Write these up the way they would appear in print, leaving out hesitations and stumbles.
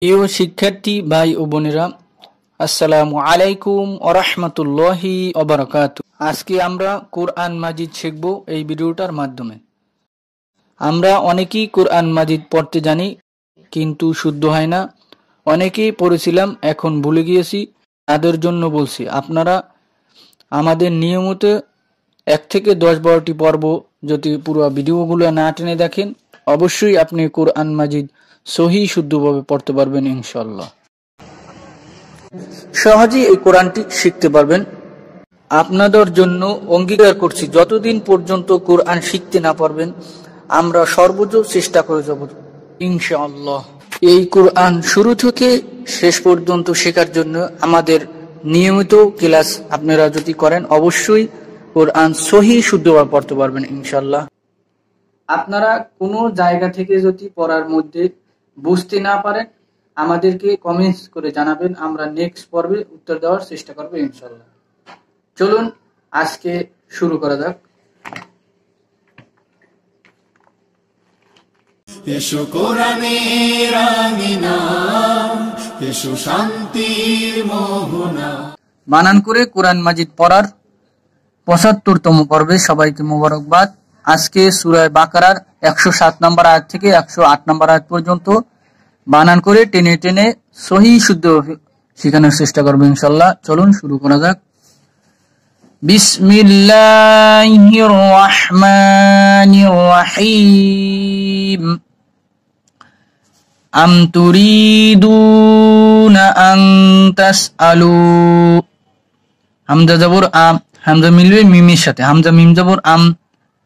প্রিয় শিক্ষার্থী ভাই ও বোনেরা, আসসালামু আলাইকুম ওয়া রাহমাতুল্লাহি ওয়া বারাকাতুহু। আজকে আমরা কোরআন মাজিদ শিখব এই ভিডিওটার মাধ্যমে। আমরা অনেকেই কোরআন মাজিদ পড়তে জানি কিন্তু শুদ্ধ হয় না। অনেকেই পড়েছিলাম এখন ভুলে গিয়েছি, তাদের জন্য বলছি আপনারা আমাদের নিয়মিত 1 থেকে 10-12টি পর্ব যদি পুরো ভিডিওগুলো না টেনে দেখেন, অবশ্যই আপনি কোরআন মাজিদ সহি শুদ্ধভাবে পড়তে পারবেন ইনশাআল্লাহ। সহজেই এই কোরআনটি শিখতে পারবেন। আপনাদের জন্য অঙ্গীকার করছি, যতদিন পর্যন্ত কোরআন শিখতে না পারবেন আমরা সর্বোচ্চ চেষ্টা করে যাব ইনশাআল্লাহ। এই কোরআন শুরু থেকে শেষ পর্যন্ত শেখার জন্য আমাদের নিয়মিত ক্লাস আপনারা যদি করেন অবশ্যই কোরআন সহি শুদ্ধভাবে পড়তে পারবেন ইনশাআল্লাহ। আপনারা কোনো জায়গা থেকে যদি পড়ার মধ্যে বুঝতে না পারেন আমাদেরকে কমেন্টস করে জানাবেন, আমরা নেক্সট পর্বে উত্তর দেওয়ার চেষ্টা করব ইনশাআল্লাহ। চলুন আজকে শুরু করা যাক। এসো কোরআনের আমিনা, এসো শান্তির মোহনা। বানান করে কোরআন মাজিদ পড়ার 75তম পর্বে সবাইকে মোবারকবাদ। আজকে সূরা বাকারার 107 নম্বর আয়াত থেকে 108 নম্বর আয়াত পর্যন্ত বানান করে টেনে টেনে সহি শুদ্ধ শেখানোর চেষ্টা করবো ইনশাআল্লাহ। চলুন শুরু করা যাক। বিসমিল্লাহির রহমানির রহিম। আম তুরিদুনা আন তাসআলু। হামজা জবর আম, হামজা মিলবে মিমের সাথে, হামজা মিম জবর আম,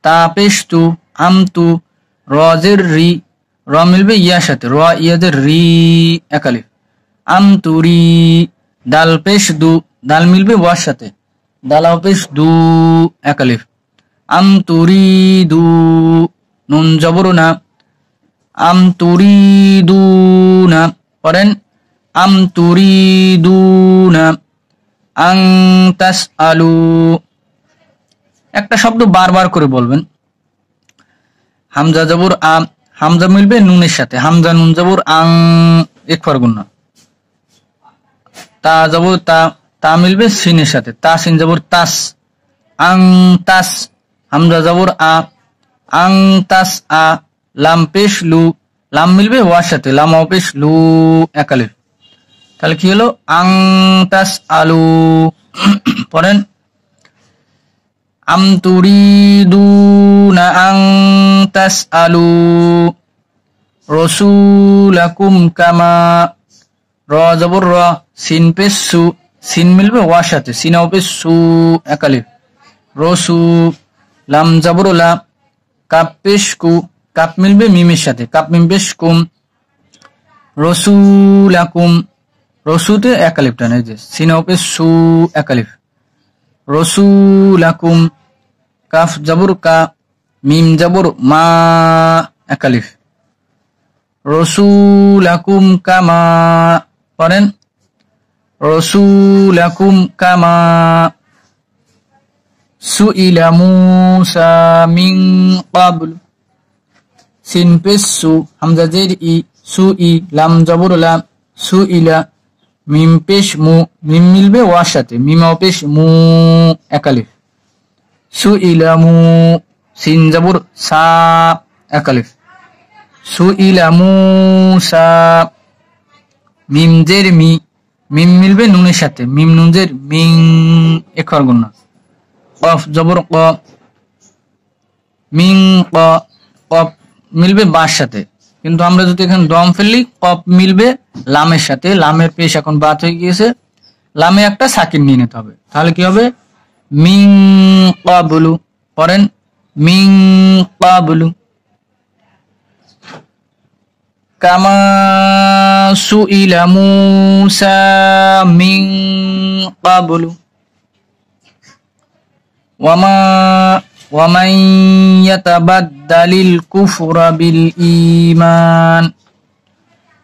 তা পেশ তু, আম তু, রজের রি, র মিলবে ইয়ার সাথে, র ইয়াদের রি একালিফ। আম তুরি, দাল পেশ দু, দাল মিলবে ওয়ার সাথে, দালাও পেশ দু একালিফ। আম তুরি দু, নুন জবর না, আম তুরি দু না, পড়েন আম তুরি দু না আং তাসআলু। একটা শব্দ বারবার করে বলবেন। হামজা জবর আম, হামজা মিলবে নুনের সাথে, হামজা নুন জবর আং, এক ফারগুন্না। তা জবর তা, তা মিলবে সিনের সাথে, তা সিন জবর তাস, আং তাস। হামজা জবর আ, আং তাস আ, লাম পেশ লু, লাম মিলবে ওয়ার সাথে, লাম পেশ লু একালিফ। তাহলে কি হলো? আং তাস আলু। পড়েন আম তুরিদুনা আন তাসআলু রাসূলাকুম কামা, র জবর র, সিন পেশ সু, সিন মিলবে ওয়ার সাথে, সিনাও পেশ সু একালিফ, রসু। লাম জবর লা, কাপ পেশ কু, কাপ মিলবে মিমের সাথে, কাপ মিম পেশ কুম, রাসূলাকুম, রসুতে একালিফ টান, এই যে সিনাও পেশ সু একালিফ, রাসূলাকুম। কাফ জবর কা, মিম জবর মা একালিফ, রাসূলাকুম কামা। পড়েন রাসূলাকুম কামা সুইলা মূসা মিন ক্বাবল, সিন পেশ সু, হামজা জের ই, সু ই, লাম জবর লা, সুইলা, মিম পেশ মু, মিম মিলবে ওয়ার সাথে, মিমাও পেশ মু একালিফ, সুইলা মু, সিন জবর সা একালিফ, সুইলা মূসা। মিম জের মি, মিম মিলবে নুনের সাথে, মিম নুন জের মিং, এক ফারগুন্না। কফ জবর ক, মিং ক, কফ মিলবে বার সাথে, কিন্তু আমরা যদি এখানে দম ফেললি কফ মিলবে লামের সাথে, লামের পেশ এখন বাত হয়ে গিয়েছে, লামে একটা সাকিন নিয়ে নিতে হবে, তাহলে কি হবে? মিং ক্বাবলু। পড়েন মিং ক্বাবলু। কামা সুইলা মূসা মিন ক্বাবলু ওয়ামান ইয়াতাবাদ্দালিল কুফরা বিল ঈমান।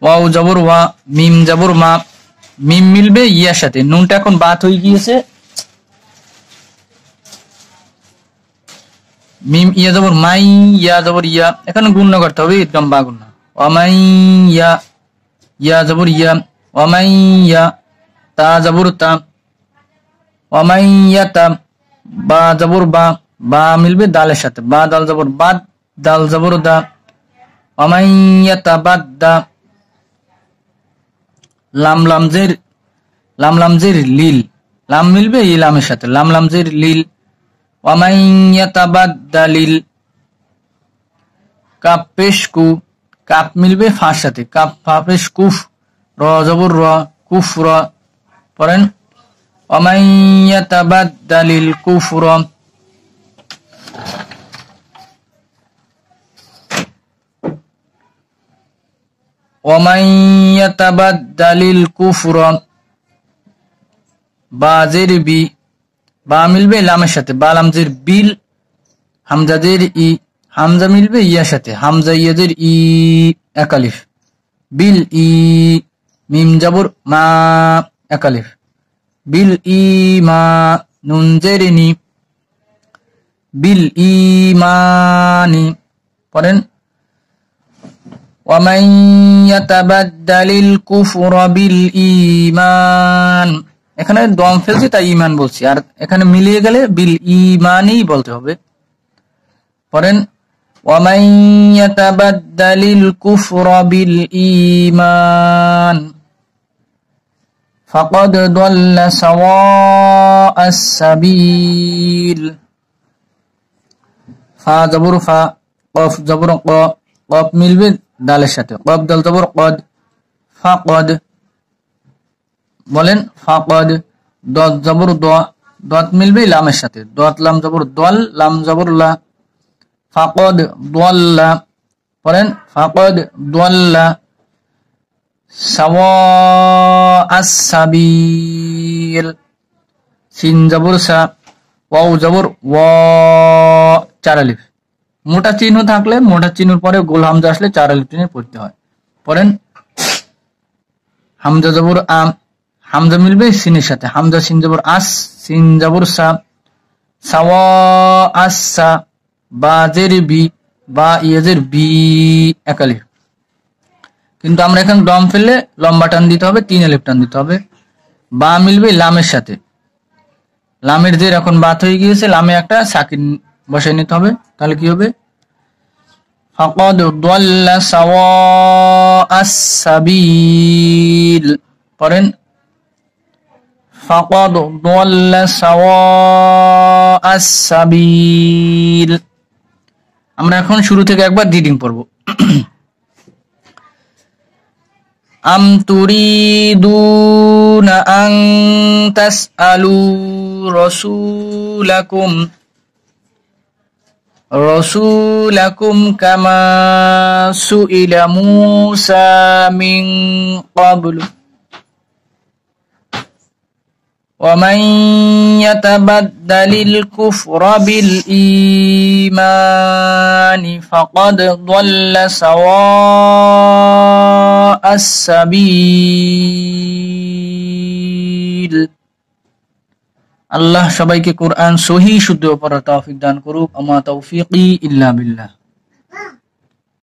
ওয়াও জবর ওয়া, মিম জবর মা, মিম মিলবে ইয়ার সাথে, নুনটা এখন বাত হয়ে গিয়েছে, মিম ইয়া জবর মাই, ইয়া জবর ইয়া, এখানে গুণ করতে হবে, একদম বা গুণ। ওয়ামাই ইয়া, ইয়া জবর ইয়া, ওয়ামাইয়া, তা জবর তা, ওয়ামাইয়াতা, বা জবর বা, বা মিলবে দালের সাথে, বা দাল জবর বাদ, দাল জবর দা, ওয়ামাইয়াতাবাদ্দা, লাম লামজের, লাম লামজের লিল, লাম মিলবে ইলামের সাথে, লাম লামজের লিল, ওয়ামাইয়াতাবাদ্দালিল, কাপ পেশ কু, কাপ মিলবে ফার সাথে, কাপ ফা পেশ কুফ, র জবর র, কুফ র, পড়েন ওয়ামাইয়াতাবাদ্দালিল কুফর, ওয়ামাইয়াতাবাদ্দালিল কুফর, বা জের বি, বা মিলবে লামের সাথে, বা লামজের বিল, হামজাদের ই, হামজা মিলবে ইয়ার সাথে, হামজা ইয়াদের ই, একালিফ, বিল ই, মিম জবর মা, একালিফ, বিল ই মা, নুন জের নি, বিল ই মানি, পড়েন ওয়ামাইয়াতাবাদ্দালিল কুফরা বিল ঈমান, এখানে দম ফেলছি তাই ঈমান বলছি, আর এখানে মিলিয়ে গেলে বিল ঈমানই বলতে হবে। পড়েন ওয়ামাইয়াতাবাদ্দালিল কুফরা বিল ঈমান ফাকাদ দাল্লা সাওয়াআস সাবিল, ফা জবর ফা, কফ জবর ক, কফ মিলবে দালের সাথে, কফ দাল জবর কদ, ফাকদ, বলেন ফাকদ, দত জবর দ, দত মিলবে লামের সাথে, দত লাম জবর দল, লাম জবর লা, ফাকদ দাল্লা, পড়েন ফাকদ দাল্লা সাওয়াআস সাবিল, সিন জবর সা, ওয়াও জবর ওয়া, চার আলিফ, মোটা চিহ্ন থাকলে মোটা চিহ্নের পরে গোল হামজা আসলে চার আলিফ টেনে পড়তে হয়। পড়েন হামজা জবর আম, হামজা মিলবে সিনের সাথে, হামজা সিন জবর আস, সিন জবর সা, সাওয়াআস সা, বা জের বি, বা ইয়াজের বি, একালিফ, কিন্তু আমরা এখানে দম ফেললে লম্বা টান দিতে হবে, 3 আলিফ টান দিতে হবে। বা মিলবে লামের সাথে, লামের জের এখন বাত হয়ে গিয়েছে, লামে একটা সাকিন বসাই নিতে হবে, তাহলে কি হবে ফাকাদ দাল্লা সাওয়াআস সাবিল, পড়েন ফাকাদ দাল্লা সাওয়াআস সাবিল। আমরা এখন শুরু থেকে একবার রিডিং পড়ব। আম তুরিদুনা আন তাসআলু রাসূলাকুম কামা সুইলা মূসা মিন ক্বাবলু ওয়া মান ইয়াতাবাদ্দালিল কুফরা বিল ঈমানি ফাকাদ দাল্লা সাওয়াআস সাবিল। আল্লাহ সবাইকে কোরআন সহি শুদ্ধ পড়ার তৌফিক দান করুক। আমা তৌফিকি ইল্লা বিল্লাহ।